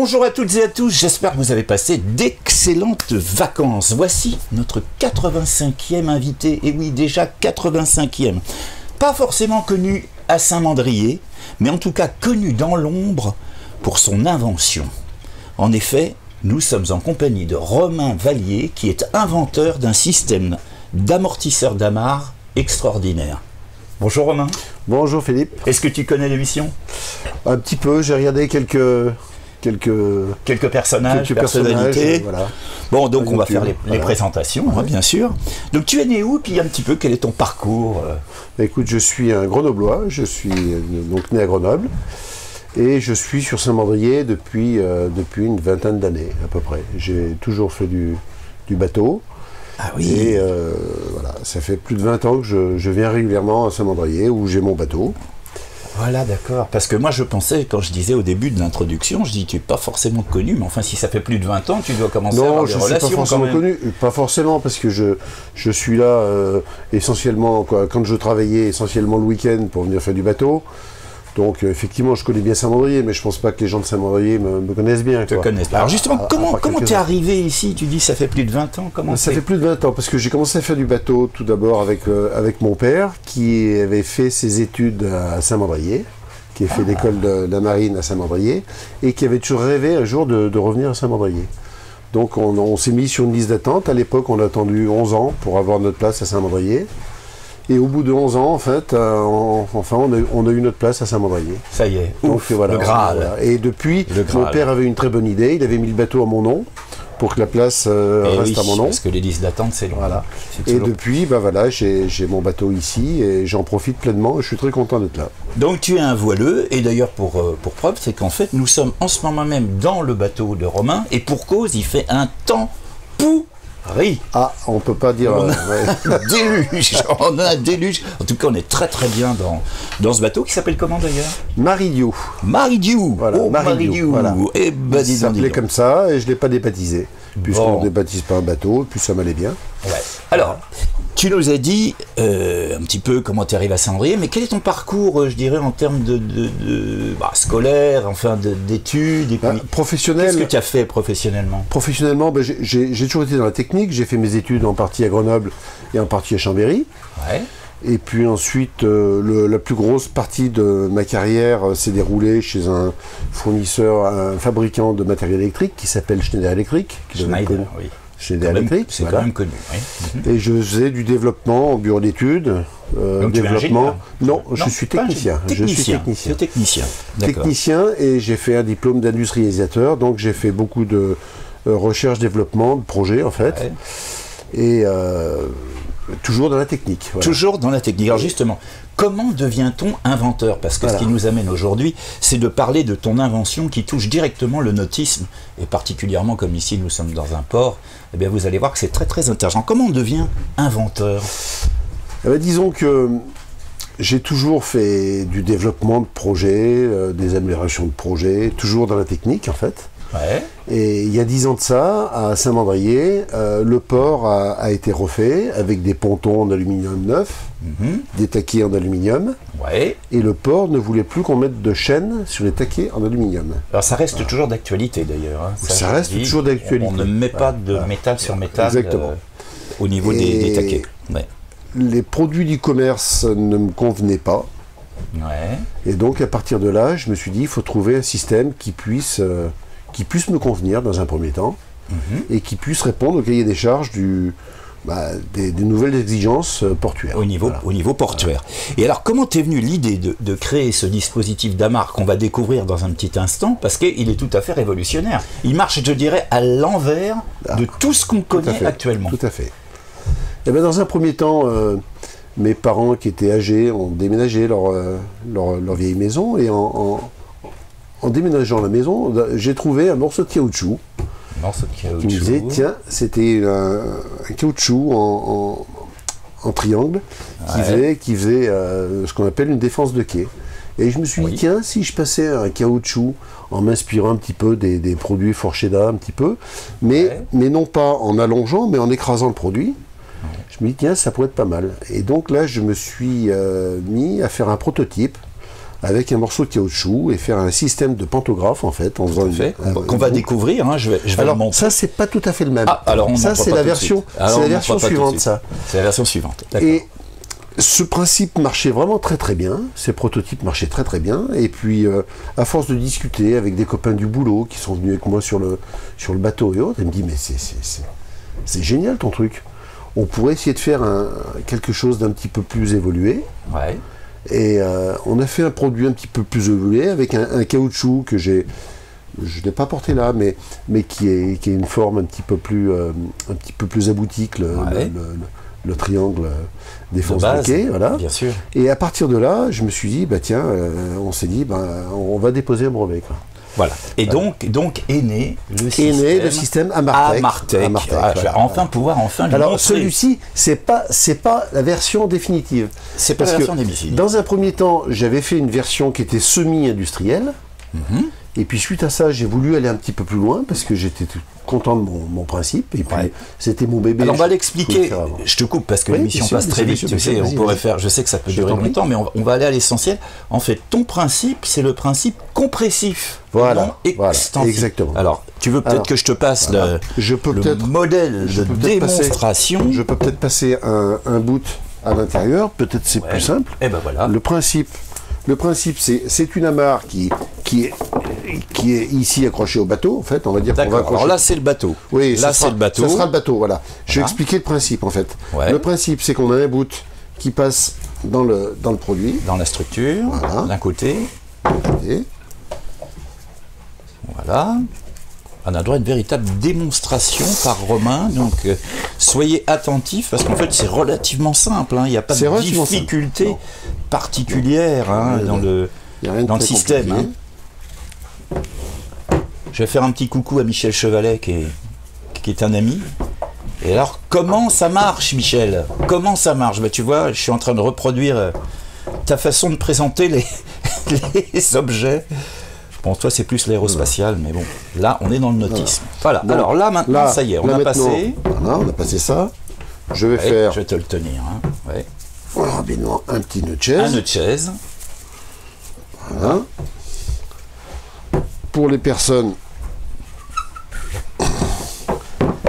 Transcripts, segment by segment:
Bonjour à toutes et à tous, j'espère que vous avez passé d'excellentes vacances. Voici notre 85e invité, et oui déjà 85e. Pas forcément connu à Saint-Mandrier, mais en tout cas connu dans l'ombre pour son invention. En effet, nous sommes en compagnie de Romain Vallier, qui est inventeur d'un système d'amortisseur d'amarre extraordinaire. Bonjour Romain. Bonjour Philippe. Est-ce que tu connais l'émission? Un petit peu, j'ai regardé quelques personnalités. Voilà. Bon, donc on va faire les présentations, hein, bien sûr. Donc tu es né où, puis un petit peu, quel est ton parcours? Écoute, je suis un Grenoblois, je suis donc né à Grenoble, et je suis sur Saint-Mandrier depuis une vingtaine d'années à peu près. J'ai toujours fait du bateau. Ah oui. Et voilà, ça fait plus de 20 ans que je viens régulièrement à Saint-Mandrier, où j'ai mon bateau. Voilà, d'accord. Parce que moi, je pensais, quand je disais au début de l'introduction, je dis, tu n'es pas forcément connu, mais enfin, si ça fait plus de 20 ans, tu dois commencer à avoir des relations. Non, je ne suis pas forcément connu. Pas forcément, parce que je suis là essentiellement, quand je travaillais essentiellement le week-end pour venir faire du bateau. Donc, effectivement, je connais bien Saint-Mandrier, mais je ne pense pas que les gens de Saint-Mandrier me connaissent bien. Te connaissent. Alors, justement, comment tu es arrivé ici? Tu dis, ça fait plus de 20 ans. Ça fait plus de 20 ans, parce que j'ai commencé à faire du bateau tout d'abord avec mon père, qui avait fait ses études à Saint-Mandrier, qui a fait l'école de la marine à Saint-Mandrier, et qui avait toujours rêvé un jour de revenir à Saint-Mandrier. Donc, on s'est mis sur une liste d'attente. À l'époque, on a attendu 11 ans pour avoir notre place à Saint-Mandrier. Et au bout de 11 ans, en fait, on a eu notre place à Saint-Mandrier. Ça y est, donc, ouf, voilà, le Graal. Voilà. Et depuis, mon père avait une très bonne idée. Il avait mis le bateau à mon nom pour que la place reste à mon nom. Parce que les listes d'attente, c'est long. Voilà. Et depuis, voilà, j'ai mon bateau ici et j'en profite pleinement. Je suis très content d'être là. Donc tu es un voileux, et d'ailleurs pour preuve, c'est qu'en fait, nous sommes en ce moment même dans le bateau de Romain, et pour cause, il fait un temps pourri. Ah, on peut pas dire... On a un déluge, on a un déluge. En tout cas, on est très très bien dans ce bateau qui s'appelle comment d'ailleurs? Maridiou. Maridiou. Voilà, oh, Maridiou. Voilà. Et ben, il s'appelait comme ça et je ne l'ai pas débaptisé. Puisqu'on ne débaptise pas un bateau, puis ça m'allait bien. Ouais. Alors, tu nous as dit un petit peu comment tu arrives à Saint-Mandrier, mais quel est ton parcours, je dirais, en termes scolaire, enfin d'études, et puis professionnel. Qu'est-ce que tu as fait professionnellement? Professionnellement, j'ai toujours été dans la technique. J'ai fait mes études en partie à Grenoble et en partie à Chambéry. Ouais. Et puis ensuite, la plus grosse partie de ma carrière s'est déroulée chez un fournisseur, un fabricant de matériel électrique qui s'appelle Schneider Electric. Schneider, oui. Schneider Electric, c'est quand même connu. Oui. Et je faisais du développement en bureau d'études. Développement. Non, je suis technicien. Je suis technicien. Technicien, et j'ai fait un diplôme d'industrialisateur. Donc j'ai fait beaucoup de recherche-développement, de projets en fait. Ouais. Et toujours dans la technique. Voilà. Toujours dans la technique. Alors justement, comment devient-on inventeur? Parce que ce qui nous amène aujourd'hui, c'est de parler de ton invention qui touche directement le nautisme, et particulièrement comme ici nous sommes dans un port, eh bien vous allez voir que c'est très très intéressant. Comment on devient inventeur? Eh bien, disons que j'ai toujours fait du développement de projets, des améliorations de projets, toujours dans la technique en fait. Ouais. Et il y a 10 ans de ça, à Saint-Mandrier, le port a été refait avec des pontons en aluminium neuf, des taquets en aluminium. Ouais. Et le port ne voulait plus qu'on mette de chaînes sur les taquets en aluminium. Alors ça reste toujours d'actualité d'ailleurs. Hein. Ça reste toujours d'actualité. On ne met pas de métal sur métal au niveau des taquets. Ouais. Les produits du commerce ne me convenaient pas. Ouais. Et donc à partir de là, je me suis dit, il faut trouver un système qui puisse me convenir dans un premier temps, et qui puisse répondre au cahier des charges des nouvelles exigences portuaires. Au niveau portuaire. Et alors, comment t'es venu l'idée de créer ce dispositif d'amarre qu'on va découvrir dans un petit instant, parce qu'il est tout à fait révolutionnaire. Il marche, je dirais, à l'envers de tout ce qu'on connaît actuellement. Tout à fait. Et bien, dans un premier temps, mes parents qui étaient âgés ont déménagé leur vieille maison, et en déménageant la maison, j'ai trouvé un morceau de caoutchouc. Qui me disait, tiens, c'était un caoutchouc en triangle qui faisait ce qu'on appelle une défense de quai. Et je me suis dit, tiens, si je passais un caoutchouc en m'inspirant un petit peu des produits Forcheda, un petit peu, mais non pas en allongeant, mais en écrasant le produit, je me dis, tiens, ça pourrait être pas mal. Et donc là, je me suis mis à faire un prototype avec un morceau de caoutchouc et faire un système de pantographe en fait. Qu'on va découvrir, hein, je vais alors, le montrer. Ça, c'est pas tout à fait le même. Ah, alors ça, c'est la version suivante, ça. C'est la version suivante, d'accord. Et ce principe marchait vraiment très très bien, ces prototypes marchaient très très bien, et puis à force de discuter avec des copains du boulot qui sont venus avec moi sur le bateau et autres, ils me disent mais c'est génial ton truc, on pourrait essayer de faire quelque chose d'un petit peu plus évolué. Ouais. Et on a fait un produit un petit peu plus évolué avec un caoutchouc que je n'ai pas porté là, mais qui est une forme un petit peu plus aboutie que le triangle défense bloquée, voilà. Bien sûr. Et à partir de là, je me suis dit, bah tiens, on s'est dit, on va déposer un brevet, quoi. Voilà. Et donc est né le système Amartec. Je vais enfin pouvoir lui Alors montrer. celui-ci, c'est pas la version définitive. C'est pas la version définitive. Dans un premier temps, j'avais fait une version qui était semi-industrielle. Et puis suite à ça, j'ai voulu aller un petit peu plus loin parce que j'étais content de mon principe. Et puis c'était mon bébé. Alors on va l'expliquer. Je te coupe parce que l'émission passe très vite. Tu sais, on pourrait faire. Je sais que ça peut durer longtemps, mais on va aller à l'essentiel. En fait, ton principe, c'est le principe compressif, non extensif. Exactement. Alors, tu veux peut-être que je te passe le modèle de démonstration. Je peux peut-être passer un bout à l'intérieur. Peut-être c'est plus simple. Et ben voilà. Le principe, c'est une amarre qui est ici accrochée au bateau, en fait. On va dire qu'on va accrocher. Alors là, c'est le bateau. Oui, là, c'est le bateau. Ça sera le bateau, voilà. Je vais expliquer le principe, en fait. Ouais. Le principe, c'est qu'on a un bout qui passe dans le produit. Dans la structure, voilà. D'un côté. Et voilà. On a droit à une véritable démonstration par Romain, donc soyez attentifs parce qu'en fait c'est relativement simple, hein. Il n'y a pas de difficulté particulière dans le système. Hein. Je vais faire un petit coucou à Michel Chevalet qui est un ami. Et alors comment ça marche, Michel? Comment ça marche? Tu vois, je suis en train de reproduire ta façon de présenter les objets. Bon, toi, c'est plus l'aérospatial, mais bon, là, on est dans le nautisme. Voilà. Bon, alors là, maintenant, ça y est, on a passé. Voilà, on a passé ça. Je vais faire. Je vais te le tenir. Hein. Ouais. Voilà, rapidement, un petit nœud de chaise. Un nœud de chaise. Voilà. Pour les personnes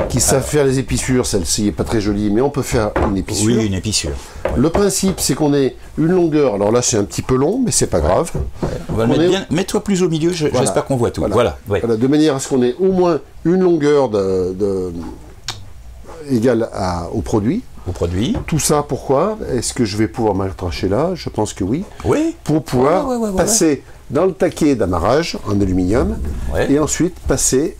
qui savent faire les épissures, celle-ci n'est pas très jolie, mais on peut faire une épissure. Oui, une épissure. Ouais. Le principe, c'est qu'on ait une longueur. Alors là, c'est un petit peu long, mais c'est pas grave. Ouais. On va le mettre bien. Mets-toi plus au milieu, j'espère qu'on voit tout. Voilà. Ouais. Voilà, de manière à ce qu'on ait au moins une longueur égale au produit. Au produit. Tout ça, pourquoi? Est-ce que je vais pouvoir m'accrocher là? Je pense que oui. Oui. Pour pouvoir passer dans le taquet d'amarrage en aluminium et ensuite passer.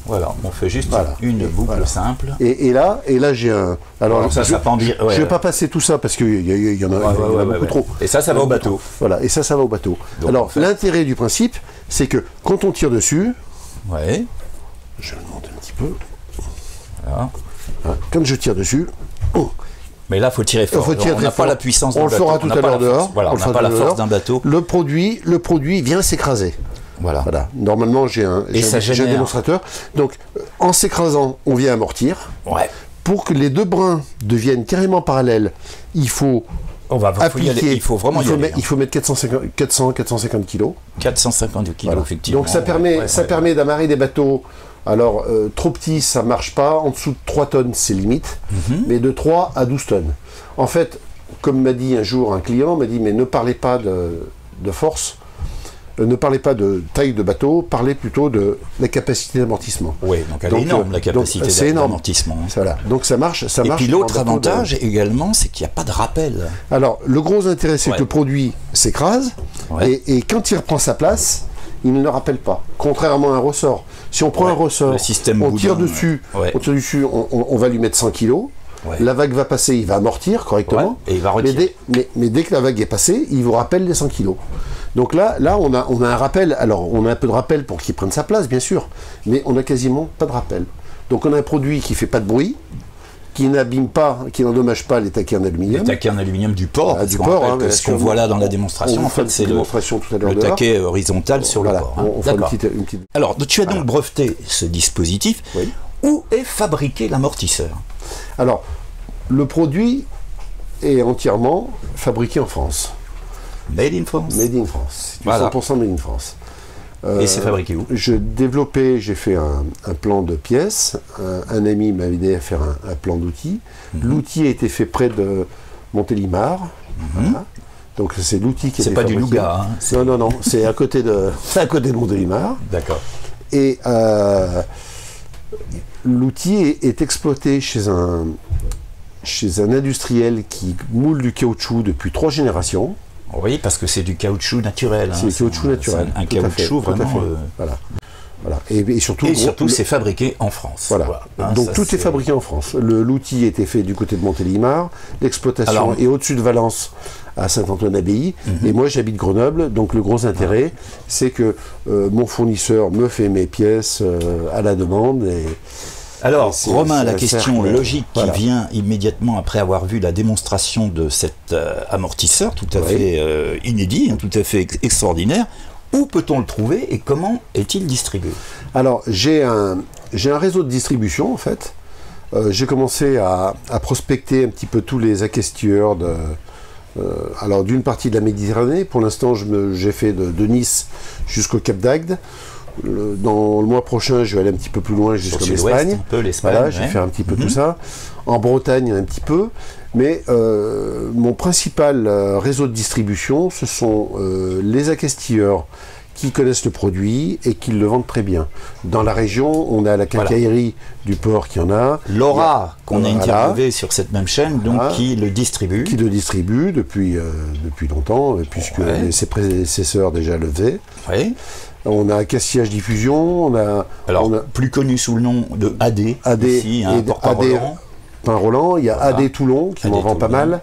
Voilà, on fait juste une boucle simple. Et là j'ai un. Alors ça peut en dire. Je ne vais pas passer tout ça parce qu'il y en a beaucoup trop. Et ça va au bateau. Voilà, et ça va au bateau. Donc, alors l'intérêt du principe, c'est que quand on tire dessus. Ouais. Je vais le monter un petit peu. Voilà. Quand je tire dessus. Mais là, il faut tirer fort. On n'a pas la puissance d'un bateau. On le fera tout à l'heure dehors. Voilà, on n'a pas la force d'un bateau. Le produit vient s'écraser. Voilà. Normalement, j'ai un démonstrateur. Donc, en s'écrasant, on vient amortir. Ouais. Pour que les deux brins deviennent carrément parallèles, il faut appliquer. Il faut vraiment y aller. Il faut mettre 450 kilos. 450 kilos, effectivement. Donc, ça permet d'amarrer des bateaux. Alors, trop petit, ça ne marche pas. En dessous de 3 tonnes, c'est limite. Mais de 3 à 12 tonnes. En fait, comme m'a dit un jour un client, m'a dit, mais ne parlez pas de force. Ne parlez pas de taille de bateau, parlez plutôt de la capacité d'amortissement. Oui, donc elle est énorme, la capacité d'amortissement. Voilà, donc ça marche. Et puis l'autre avantage également, c'est qu'il n'y a pas de rappel. Alors, le gros intérêt, c'est que le produit s'écrase, et quand il reprend sa place, il ne le rappelle pas. Contrairement à un ressort. Si on prend un ressort, on tire dessus, on va lui mettre 100 kg. La vague va passer, il va amortir correctement. Et il va retirer. Mais dès que la vague est passée, il vous rappelle les 100 kg. Donc là, on a un rappel. Alors, on a un peu de rappel pour qu'il prenne sa place, bien sûr, mais on n'a quasiment pas de rappel. Donc, on a un produit qui ne fait pas de bruit, qui n'abîme pas, qui n'endommage pas les taquets en aluminium. Les taquets en aluminium du port. Ce qu'on voit là dans la démonstration, en fait, c'est le taquet horizontal sur le port. On fait une petite... Alors, tu as donc breveté ce dispositif. Oui. Où est fabriqué l'amortisseur? Alors, le produit est entièrement fabriqué en France. Made in France. Made in France. C'est du Voilà. 100% Made in France. Et c'est fabriqué où? J'ai fait un plan de pièces. Un ami m'a aidé à faire un plan d'outils. L'outil a été fait près de Montélimar. Voilà. Donc c'est l'outil qui a été fabriqué. C'est pas du nougat. Hein, non, c'est à côté de Montélimar. D'accord. Et l'outil est exploité chez un industriel qui moule du caoutchouc depuis 3 générations. Oui, parce que c'est du caoutchouc naturel. C'est du caoutchouc naturel. Un caoutchouc vraiment. Voilà. Et surtout, c'est fabriqué en France. Voilà. Hein, donc tout est fabriqué en France. L'outil a été fait du côté de Montélimar. L'exploitation est au-dessus de Valence, à Saint-Antoine-d'Abbaye. Et moi, j'habite Grenoble. Donc le gros intérêt, c'est que mon fournisseur me fait mes pièces à la demande. Alors, Romain, la question logique qui vient immédiatement après avoir vu la démonstration de cet amortisseur tout à fait inédit, tout à fait extraordinaire, où peut-on le trouver et comment est-il distribué? Alors, j'ai un réseau de distribution, en fait. J'ai commencé à prospecter un petit peu tous les acquestilleurs alors, d'une partie de la Méditerranée. Pour l'instant, j'ai fait de Nice jusqu'au Cap d'Agde. Dans le mois prochain, je vais aller un petit peu plus loin jusqu'en Espagne. Voilà, je vais faire un petit peu tout ça. En Bretagne, un petit peu. Mais mon principal réseau de distribution, ce sont les acquestilleurs qui connaissent le produit et qui le vendent très bien. Dans la région, on a la quincaillerie du port qui en a. Laura, qu'on a interviewé sur cette même chaîne, donc qui le distribue. Qui le distribue depuis longtemps, puisque ses prédécesseurs déjà le faisaient. Oui. On a Castillage Diffusion, on a plus connu sous le nom de AD, ici, et Pain-Roland, il y a AD Toulon qui m'en vend pas mal.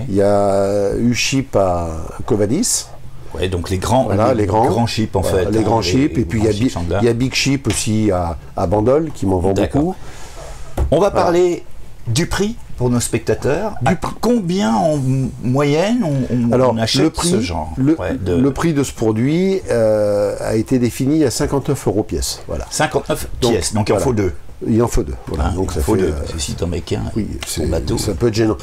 Il y a UChip à Covadis. Ouais, donc les grands chips en fait. Les grands chips, et puis il y a Big Chip aussi à Bandol qui m'en vend beaucoup. On va parler du prix pour nos spectateurs. Combien en moyenne on achète ce genre Le prix de ce produit a été défini à 59 € pièce. Voilà. 59 pièces, donc il en faut 2. Il en faut 2. Voilà. Donc ça faut 2. Parce que si t'en mets qu'un, ton bateau, ça peut être gênant.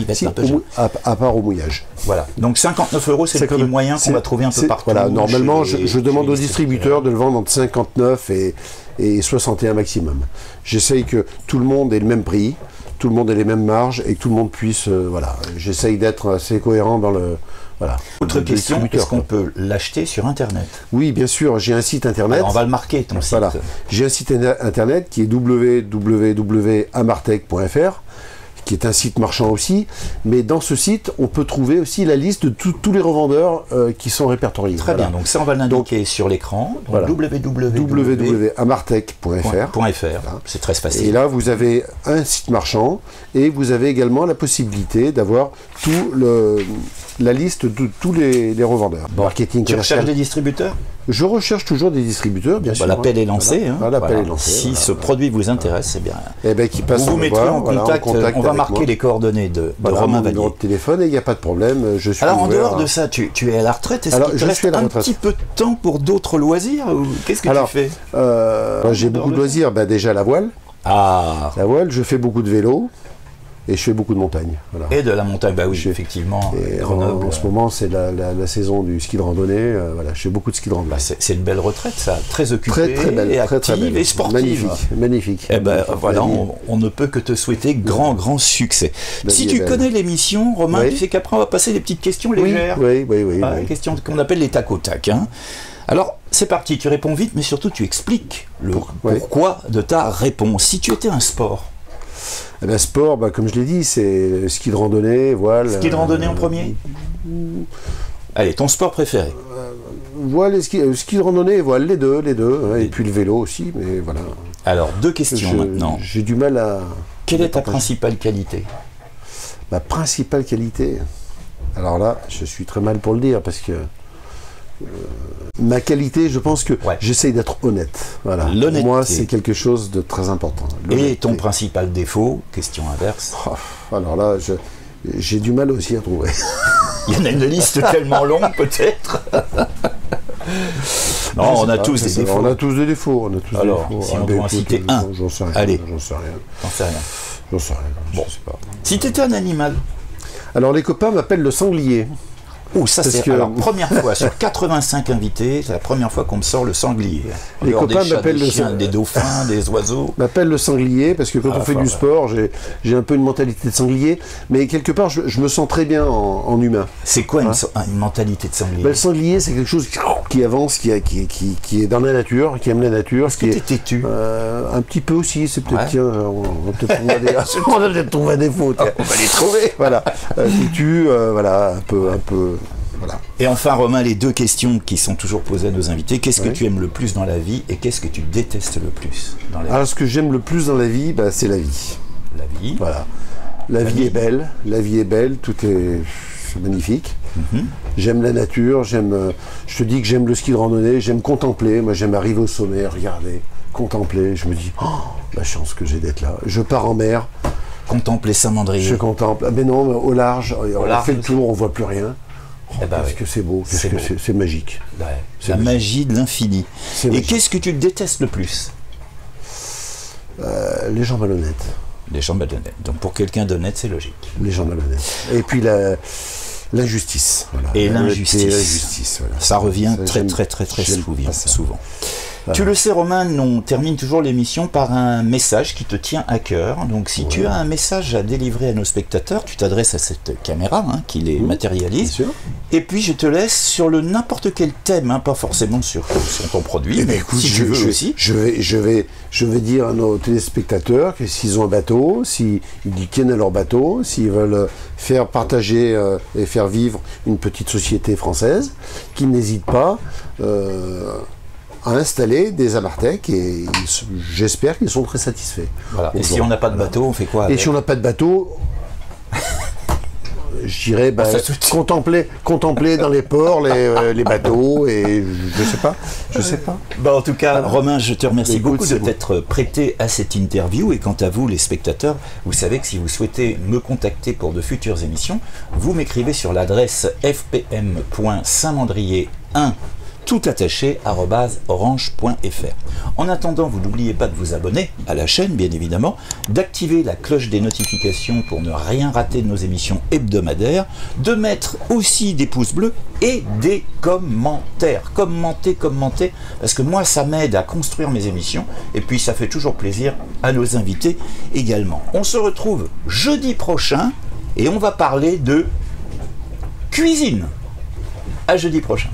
À part au mouillage. Voilà. Donc 59 €, c'est le prix moyen qu'on va trouver un peu partout. Voilà. Normalement, je demande aux distributeurs de le vendre entre 59 et 61 maximum. J'essaye que tout le monde ait le même prix, tout le monde ait les mêmes marges et que tout le monde puisse. J'essaye d'être assez cohérent dans le. Voilà. Autre question, est-ce qu'on peut l'acheter sur Internet? Oui, bien sûr, j'ai un site Internet. Alors on va le marquer, ton site. Voilà. J'ai un site Internet qui est www.amartech.fr, qui est un site marchand aussi, mais dans ce site, on peut trouver aussi la liste de tous les revendeurs qui sont répertoriés. Très bien, donc ça on va l'indiquer sur l'écran, www.amartech.fr. C'est très facile. Et là, vous avez un site marchand, et vous avez également la possibilité d'avoir la liste de tous les revendeurs. Marketing commercial. Tu recherches des distributeurs? Je recherche toujours des distributeurs, bien sûr. L'appel est lancé. L'appel est lancé. Si ce produit vous intéresse, bien. Vous vous mettrez en contact. On va marquer les coordonnées de Romain Vanier. Mon numéro de téléphone, et il n'y a pas de problème. Je suis Alors en dehors de ça, tu es à la retraite. Est-ce qu'il te reste un petit peu de temps pour d'autres loisirs? Qu'est-ce que tu fais? J'ai beaucoup de loisirs. Déjà la voile. La voile, je fais beaucoup de vélo. Et je fais beaucoup de montagne. Voilà. Et de la montagne, effectivement. Et en ce moment, c'est la saison du ski de randonnée. Je fais beaucoup de ski de randonnée. C'est une belle retraite, ça. Très occupée, très belle, active belle. Et sportive. Magnifique. Voilà, on ne peut que te souhaiter grand succès. Si tu connais l'émission, Romain, tu sais qu'après, on va passer des petites questions légères. Oui. Des questions qu'on appelle les tac au tac. Alors, c'est parti, tu réponds vite, mais surtout, tu expliques le pourquoi de ta réponse. Si tu étais un sport. Sport, comme je l'ai dit, c'est ski de randonnée, voile. Ski de randonnée en premier? Allez, ton sport préféré? Voile et ski de randonnée et voile, les deux. Et puis le vélo aussi, mais voilà. Alors, 2 questions maintenant. J'ai du mal à... Quelle est ta principale qualité? Ma principale qualité? Alors là, je suis très mal pour le dire, parce que... ma qualité, je pense que j'essaye d'être honnête. Voilà. Pour moi, c'est quelque chose de très important. Et ton principal défaut, question inverse? Alors là, j'ai du mal aussi à trouver. Il y en a une liste tellement longue, peut-être. Non, on a tous des défauts. On a tous des défauts. Alors, si on doit en citer un. J'en sais rien. Allez. J'en sais rien. Bon. Si tu étais un animal? Alors, les copains m'appellent le sanglier. Oh, ça Parce c'est que- alors première fois sur 85 invités, c'est la première fois qu'on me sort le sanglier. En Les dehors copains des chats, m'appellent des le chiens, sang- des dauphins, des oiseaux. m'appelle le sanglier parce que quand Ah, on fait enfin, du ouais. sport, j'ai un peu une mentalité de sanglier, mais quelque part je me sens très bien en humain. C'est quoi Hein une mentalité de sanglier? Ben, le sanglier, c'est quelque chose qui avance, qui est dans la nature, qui aime la nature. Est-ce que t'es têtu? Un petit peu aussi, c'est peut-être, Ouais. tiens, on va peut-être trouver des, on va peut-être trouver un défaut. Tiens. On va les trouver. Voilà, têtu, voilà, un peu, voilà. Et enfin, Romain, les deux questions qui sont toujours posées à nos invités. Qu'est-ce que Ouais. tu aimes le plus dans la vie et qu'est-ce que tu détestes le plus dans la vie? Alors, ce que j'aime le plus dans la vie, bah, c'est la vie. La vie. Voilà. La vie est belle, tout est magnifique. Mhm. J'aime la nature, je te dis que j'aime le ski de randonnée, j'aime contempler, moi j'aime arriver au sommet, regarder, contempler, je me dis, oh, la chance que j'ai d'être là. Je pars en mer, Contempler Saint-Mandrier. je contemple, ah, mais non, mais au large, on large fait le aussi. tour, on voit plus rien. Oh, Eh ben qu'est-ce oui. que c'est beau, C'est beau. c'est magique. Ouais. C'est La magique. magie de l'infini. C'est Et magique. qu'est-ce que tu détestes le plus? Les gens malhonnêtes, Les gens malhonnêtes. Donc pour quelqu'un d'honnête, c'est logique. les gens malhonnêtes. Et puis l'injustice. Voilà. Et La honnêteté, l'injustice. l'injustice, voilà. Ça revient Ça, très j'aime- très très très j'aime souvent. pas ça. souvent. Voilà. Tu le sais, Romain, on termine toujours l'émission par un message qui te tient à cœur. Donc si tu as un message à délivrer à nos spectateurs, tu t'adresses à cette caméra qui les Bien matérialise. sûr. Et puis je te laisse sur le n'importe quel thème, pas forcément sur ton produit, Eh ben, mais écoute, si tu veux aussi. Je vais dire à nos téléspectateurs que s'ils ont un bateau, s'ils tiennent à leur bateau, s'ils veulent faire partager et faire vivre une petite société française, qu'ils n'hésitent pas à installer des Amartec et j'espère qu'ils sont très satisfaits. Voilà. Et Bon, si on n'a pas de bateau, on fait quoi Et avec si on n'a pas de bateau, je dirais bah, Ça se tue. contempler dans les ports les bateaux et je sais pas. Bah, en tout cas, Romain, je te remercie Écoute, beaucoup de c'est bon. t'être prêté à cette interview. Et quant à vous, les spectateurs, vous savez que si vous souhaitez me contacter pour de futures émissions, vous m'écrivez sur l'adresse fpm.saintmandrier1 tout attaché @orange.fr. En attendant, vous n'oubliez pas de vous abonner à la chaîne, bien évidemment, d'activer la cloche des notifications pour ne rien rater de nos émissions hebdomadaires, de mettre aussi des pouces bleus et des commentaires. Commentez, parce que moi, ça m'aide à construire mes émissions et puis ça fait toujours plaisir à nos invités également. On se retrouve jeudi prochain et on va parler de cuisine. À jeudi prochain.